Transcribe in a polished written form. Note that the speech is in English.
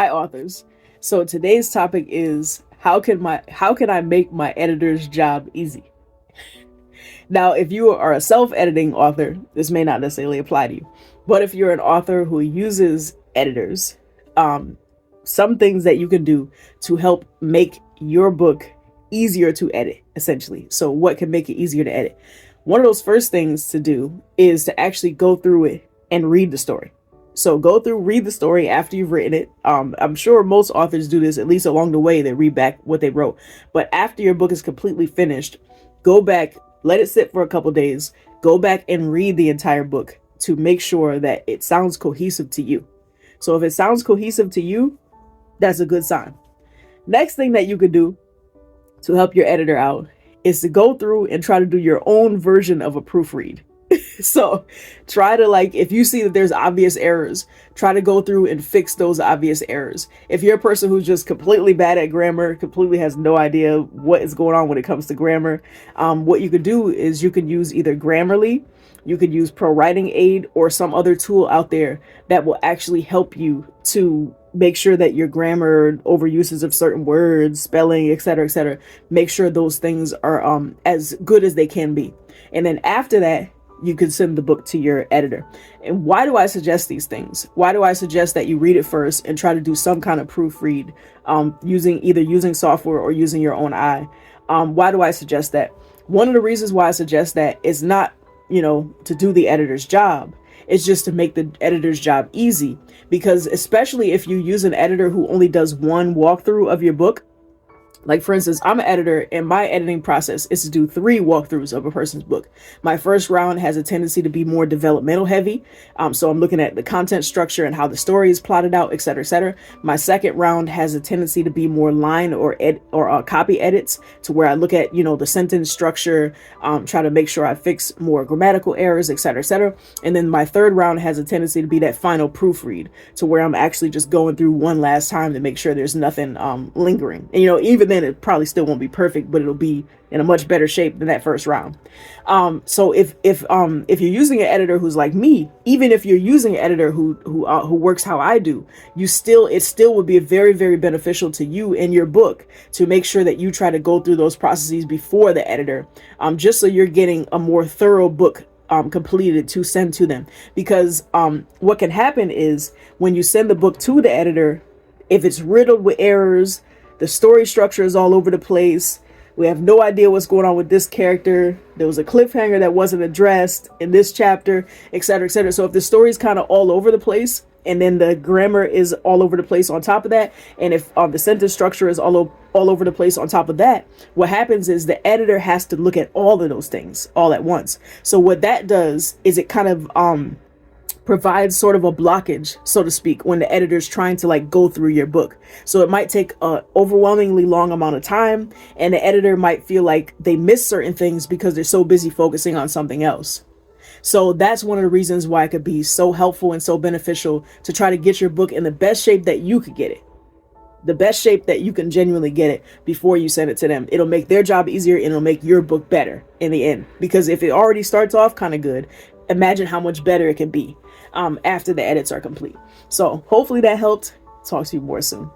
Hi authors. So today's topic is how can I make my editor's job easy? Now, if you are a self-editing author, this may not necessarily apply to you. But if you're an author who uses editors, um, some things that you can do to help make your book easier to edit, essentially. So what can make it easier to edit? One of those first things to do is to actually go through it and read the story. So go through, read the story after you've written it. I'm sure most authors do this, at least along the way, they read back what they wrote. But after your book is completely finished, go back, let it sit for a couple days, go back and read the entire book to make sure that it sounds cohesive to you. So if it sounds cohesive to you, that's a good sign. Next thing that you could do to help your editor out is to go through and try to do your own version of a proofread. So try to, like, if you see that there's obvious errors, try to go through and fix those obvious errors. If you're a person who's just completely bad at grammar, completely has no idea what is going on when it comes to grammar, what you could do is you could use either Grammarly, you could use Pro Writing Aid, or some other tool out there that will actually help you to make sure that your grammar, overuses of certain words, spelling, etc., make sure those things are as good as they can be. And then after that, you can send the book to your editor. And why do I suggest these things? Why do I suggest that you read it first and try to do some kind of proofread, using software or using your own eye? Why do I suggest that? One of the reasons why I suggest that is not, to do the editor's job. It's just to make the editor's job easy, because especially if you use an editor who only does one walkthrough of your book. Like, for instance, I'm an editor and my editing process is to do 3 walkthroughs of a person's book. My first round has a tendency to be more developmental heavy. So I'm looking at the content structure and how the story is plotted out, etc. My second round has a tendency to be more line or copy edits, to where I look at, the sentence structure, try to make sure I fix more grammatical errors, etc. And then my third round has a tendency to be that final proofread, to where I'm actually just going through one last time to make sure there's nothing lingering. And, even then it probably still won't be perfect, but it'll be in a much better shape than that first round. So if you're using an editor who's like me, even if you're using an editor who works how I do, it still would be very, very beneficial to you in your book to make sure that you try to go through those processes before the editor, just so you're getting a more thorough book completed to send to them. Because what can happen is when you send the book to the editor, if it's riddled with errors, the story structure is all over the place, we have no idea what's going on with this character, there was a cliffhanger that wasn't addressed in this chapter, etc. So if the story is kind of all over the place, and then the grammar is all over the place on top of that, and if the sentence structure is all over the place on top of that, what happens is the editor has to look at all of those things all at once. So what that does is it kind of provides sort of a blockage, so to speak, when the editor's trying to go through your book. So it might take a overwhelmingly long amount of time, and the editor might feel like they miss certain things because they're so busy focusing on something else. So that's one of the reasons why it could be so helpful and so beneficial to try to get your book in the best shape that you could get it. The best shape that you can genuinely get it before you send it to them. It'll make their job easier, and it'll make your book better in the end. Because if it already starts off kind of good, imagine how much better it can be after the edits are complete. So hopefully that helped. Talk to you more soon.